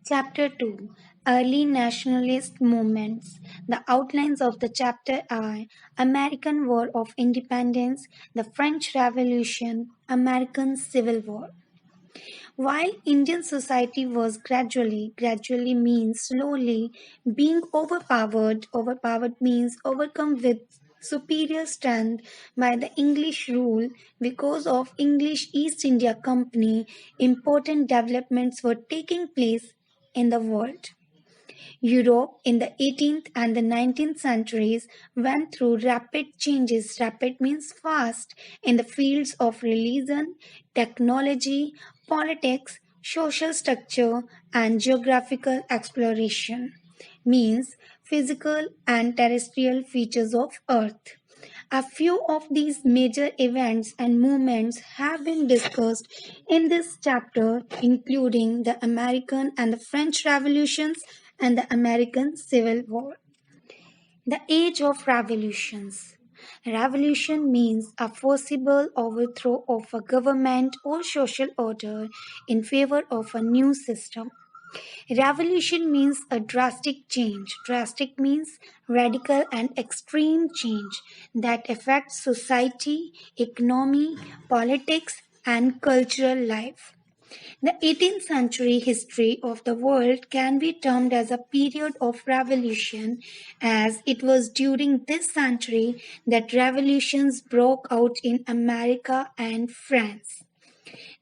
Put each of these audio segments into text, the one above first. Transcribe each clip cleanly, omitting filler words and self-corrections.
Chapter 2 Early Nationalist Movements. The outlines of the chapter are American War of Independence, the French Revolution, American Civil War. While Indian society was gradually means slowly, being overpowered means overcome with superior strength by the English rule because of English East India Company, important developments were taking place in the world. Europe in the 18th and the 19th centuries went through rapid changes. Rapid means fast in the fields of religion, technology, politics, social structure, and geographical exploration. Means physical and terrestrial features of Earth. A few of these major events and movements have been discussed in this chapter, including the American and the French revolutions and the American Civil War. The Age of Revolutions. Revolution means a forcible overthrow of a government or social order in favor of a new system. Revolution means a drastic change. Drastic means radical and extreme change that affects society, economy, politics, and cultural life. The 18th century history of the world can be termed as a period of revolution, as it was during this century that revolutions broke out in America and France.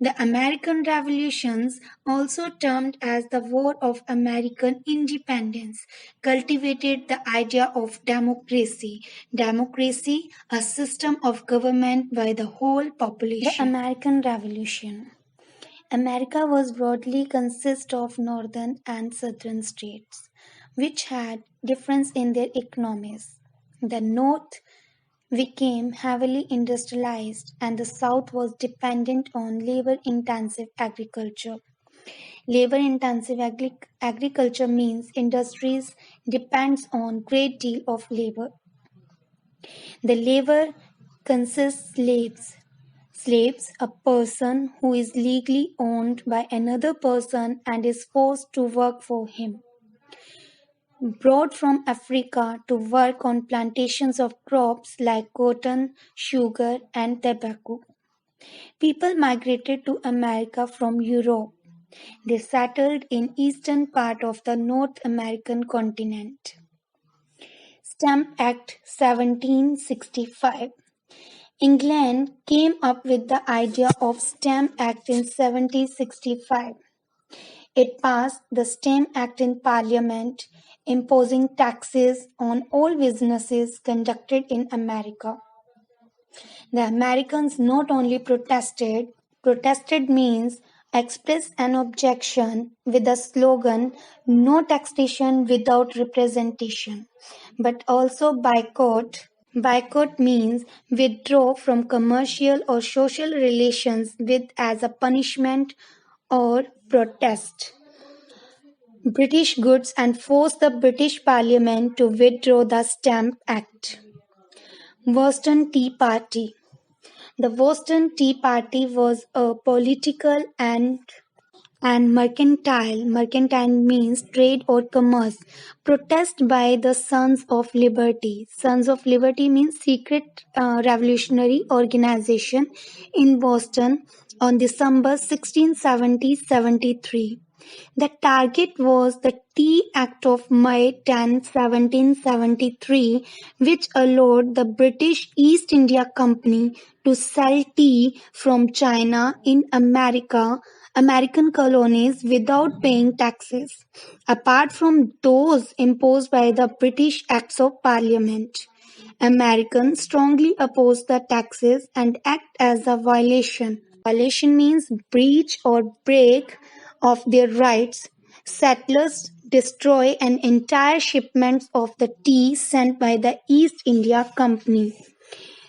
The American Revolutions, also termed as the War of American Independence, cultivated the idea of democracy. Democracy, a system of government by the whole population. The American Revolution. America was broadly consist of northern and southern states, which had difference in their economies. The North became heavily industrialized and the South was dependent on labor-intensive agriculture. Labor-intensive agriculture means industries depends on great deal of labor. The labor consists slaves. Slaves, a person who is legally owned by another person and is forced to work for him. Brought from Africa to work on plantations of crops like cotton, sugar, and tobacco. People migrated to America from Europe. They settled in eastern part of the North American continent. Stamp Act 1765. England came up with the idea of Stamp Act in 1765. It passed the Stamp Act in Parliament, imposing taxes on all businesses conducted in America. The Americans not only protested means expressed an objection with the slogan "No taxation without representation," but also boycott. Boycott means withdraw from commercial or social relations with as a punishment or protest British goods and force the British Parliament to withdraw the Stamp Act. Boston Tea Party. The Boston Tea Party was a political and mercantile means trade or commerce protest by the Sons of Liberty. Sons of Liberty means secret revolutionary organization in Boston on December 16, 73. The target was the Tea Act of May 10, 1773, which allowed the British East India Company to sell tea from China in American colonies without paying taxes, apart from those imposed by the British Acts of Parliament. Americans strongly opposed the taxes and act as a violation. Violation means breach or break of their rights. Settlers destroy an entire shipments of the tea sent by the East India Company.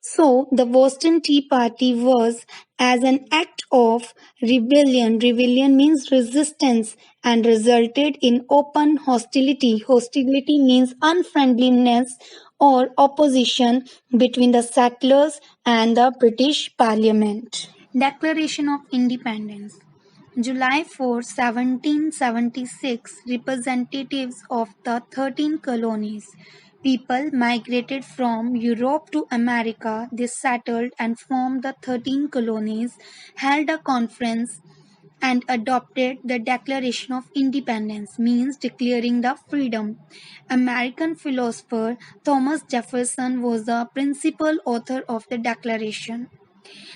So the Boston Tea Party was as an act of rebellion. Rebellion means resistance and resulted in open hostility. Hostility means unfriendliness or opposition between the settlers and the British Parliament. Declaration of Independence. July 4, 1776, representatives of the 13 colonies, people migrated from Europe to America. They settled and formed the 13 colonies, held a conference, and adopted the Declaration of Independence, means declaring the freedom. American philosopher Thomas Jefferson was the principal author of the Declaration.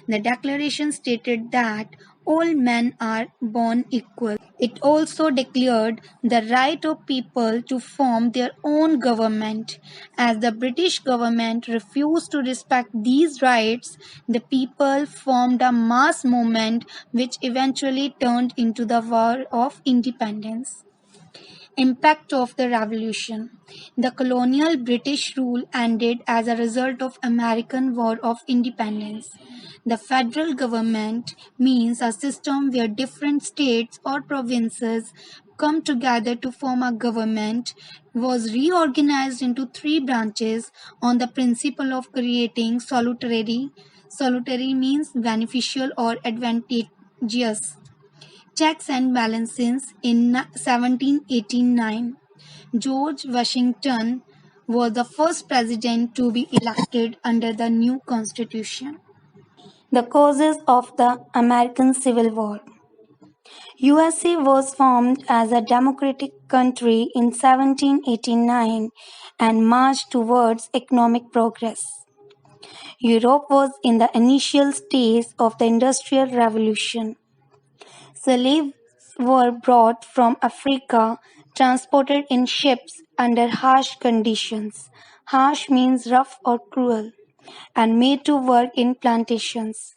The Declaration stated that all men are born equal. It also declared the right of people to form their own government. As the British government refused to respect these rights, the people formed a mass movement which eventually turned into the War of Independence. Impact of the Revolution. The colonial British rule ended as a result of American War of Independence. The federal government means a system where different states or provinces come together to form a government was reorganized into three branches on the principle of creating salutary means beneficial or advantageous checks and balances. In 1789, George Washington was the first president to be elected under the new constitution. The causes of the American Civil War. USA was formed as a democratic country in 1789 and marched towards economic progress. Europe was in the initial stage of the Industrial Revolution. Slaves were brought from Africa, transported in ships under harsh conditions. Harsh means rough or cruel, and made to work in plantations.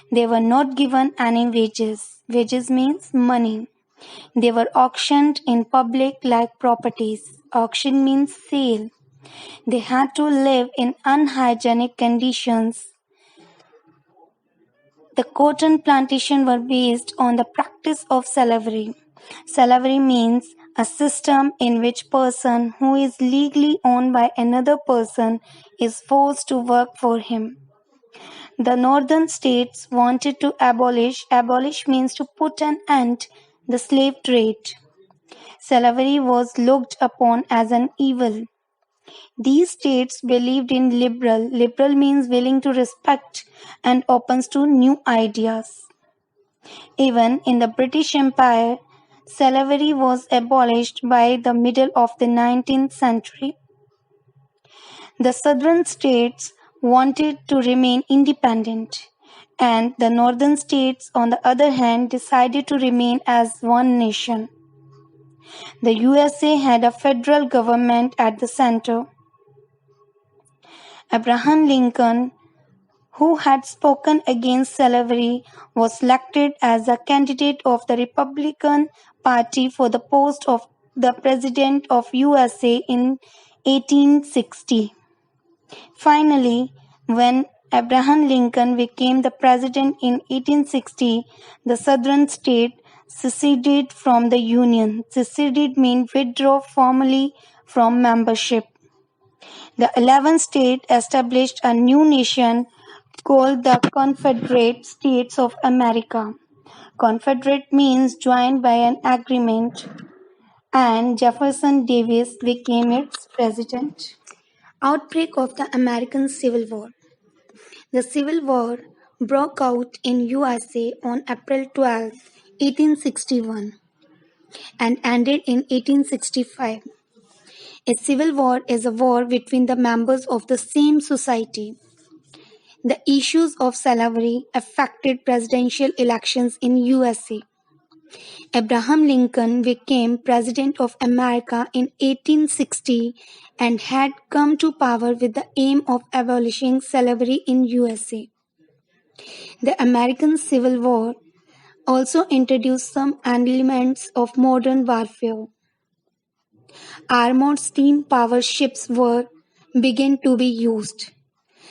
They were not given any wages. Wages means money. They were auctioned in public like properties. Auction means sale. They had to live in unhygienic conditions. The cotton plantations were based on the practice of slavery. Slavery means a system in which person who is legally owned by another person is forced to work for him. The northern states wanted to abolish means to put an end the slave trade. Slavery was looked upon as an evil. These states believed in liberal means willing to respect and opens to new ideas. Even in the British Empire, slavery was abolished by the middle of the 19th century. The southern states wanted to remain independent, and the northern states, on the other hand, decided to remain as one nation. The USA had a federal government at the center. Abraham Lincoln, who had spoken against slavery, was elected as a candidate of the Republican Party for the post of the President of USA in 1860. Finally, when Abraham Lincoln became the president in 1860, the southern state seceded from the Union. Seceded means withdraw formally from membership. The 11th state established a new nation called the Confederate States of America. Confederate means joined by an agreement, and Jefferson Davis became its president. Outbreak of the American Civil War. The Civil War broke out in USA on April 12, 1861 and ended in 1865. A civil war is a war between the members of the same society. The issues of slavery affected presidential elections in USA. Abraham Lincoln became President of America in 1860 and had come to power with the aim of abolishing slavery in USA. The American Civil War also introduced some elements of modern warfare. Armored steam-powered ships were began to be used.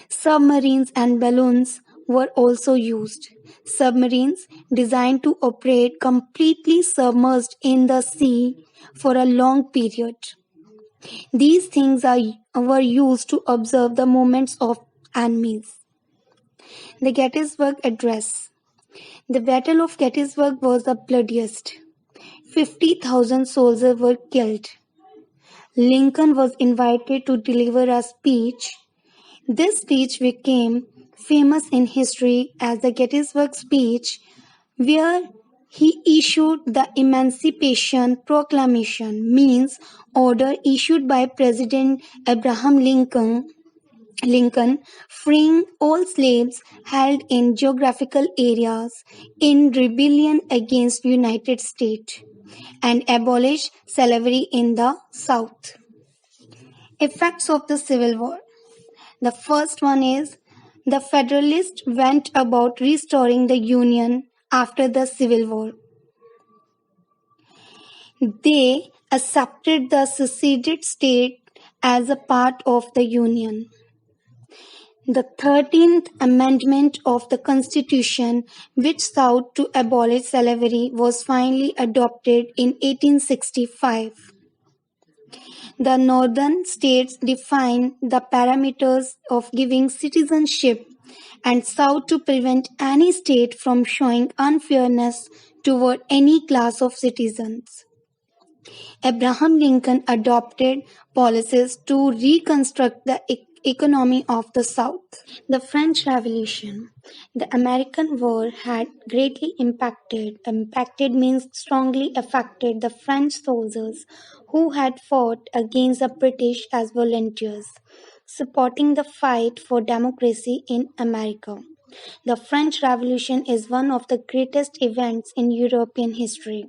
Submarines and balloons were also used. Submarines designed to operate completely submerged in the sea for a long period. These things were used to observe the movements of enemies. The Gettysburg Address. The Battle of Gettysburg was the bloodiest. 50,000 soldiers were killed. Lincoln was invited to deliver a speech. This speech became famous in history as the Gettysburg Speech, where he issued the Emancipation Proclamation, means order issued by President Abraham Lincoln, freeing all slaves held in geographical areas in rebellion against United States and abolish slavery in the South. Effects of the Civil War. The first one is the Federalists went about restoring the Union after the Civil War. They accepted the seceded state as a part of the Union. The 13th Amendment of the Constitution, which sought to abolish slavery, was finally adopted in 1865. The northern states defined the parameters of giving citizenship and sought to prevent any state from showing unfairness toward any class of citizens. Abraham Lincoln adopted policies to reconstruct the economy of the South. The French Revolution. The American War had greatly impacted means strongly affected the French soldiers who had fought against the British as volunteers, supporting the fight for democracy in America. The French Revolution is one of the greatest events in European history.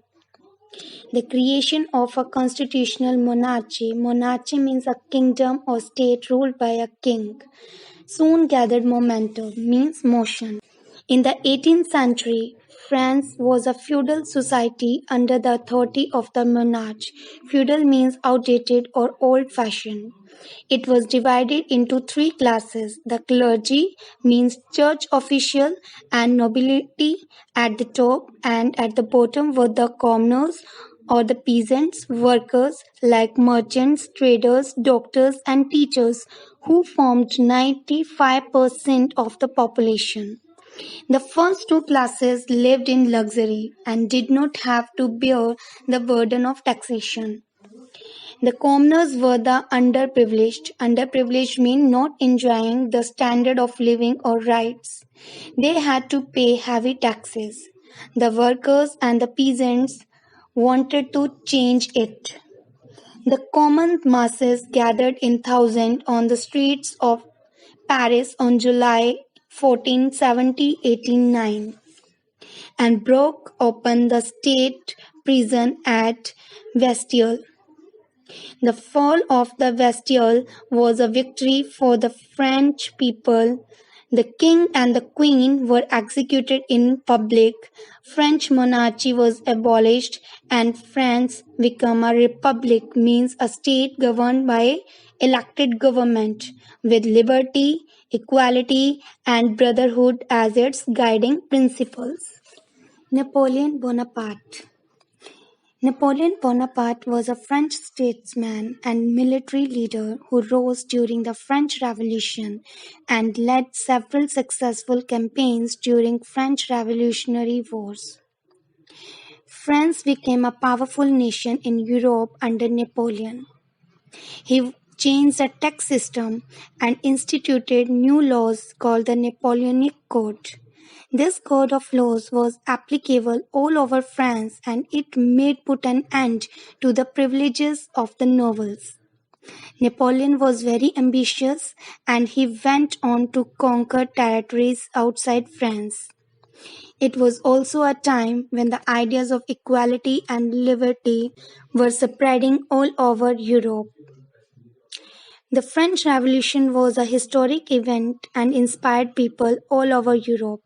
The creation of a constitutional monarchy. Monarchy means a kingdom or state ruled by a king. Soon gathered momentum, means motion. In the 18th century, France was a feudal society under the authority of the monarch. Feudal means outdated or old-fashioned. It was divided into three classes. The clergy means church official and nobility at the top, and at the bottom were the commoners or the peasants, workers like merchants, traders, doctors, and teachers, who formed 95% of the population. The first two classes lived in luxury and did not have to bear the burden of taxation. The commoners were the underprivileged. Underprivileged mean not enjoying the standard of living or rights. They had to pay heavy taxes. The workers and the peasants wanted to change it. The common masses gathered in thousands on the streets of Paris on July 14, 1789 and broke open the state prison at Bastille. The fall of the Bastille was a victory for the French people. The king and the queen were executed in public. French monarchy was abolished and France became a republic, means a state governed by elected government with liberty, equality and brotherhood as its guiding principles. Napoleon Bonaparte. Napoleon Bonaparte was a French statesman and military leader who rose during the French Revolution and led several successful campaigns during French Revolutionary Wars. France became a powerful nation in Europe under Napoleon. He changed the tax system and instituted new laws called the Napoleonic Code. This code of laws was applicable all over France and it made put an end to the privileges of the nobles. Napoleon was very ambitious and he went on to conquer territories outside France. It was also a time when the ideas of equality and liberty were spreading all over Europe. The French Revolution was a historic event and inspired people all over Europe.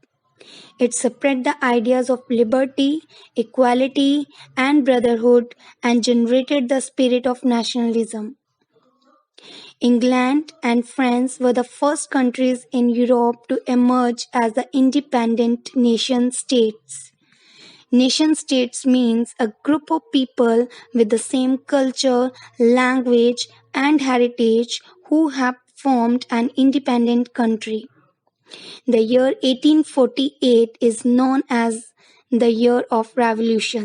It spread the ideas of liberty, equality, and brotherhood and generated the spirit of nationalism. England and France were the first countries in Europe to emerge as the independent nation states. Nation states means a group of people with the same culture, language, and heritage who have formed an independent country. The year 1848 is known as the Year of Revolution.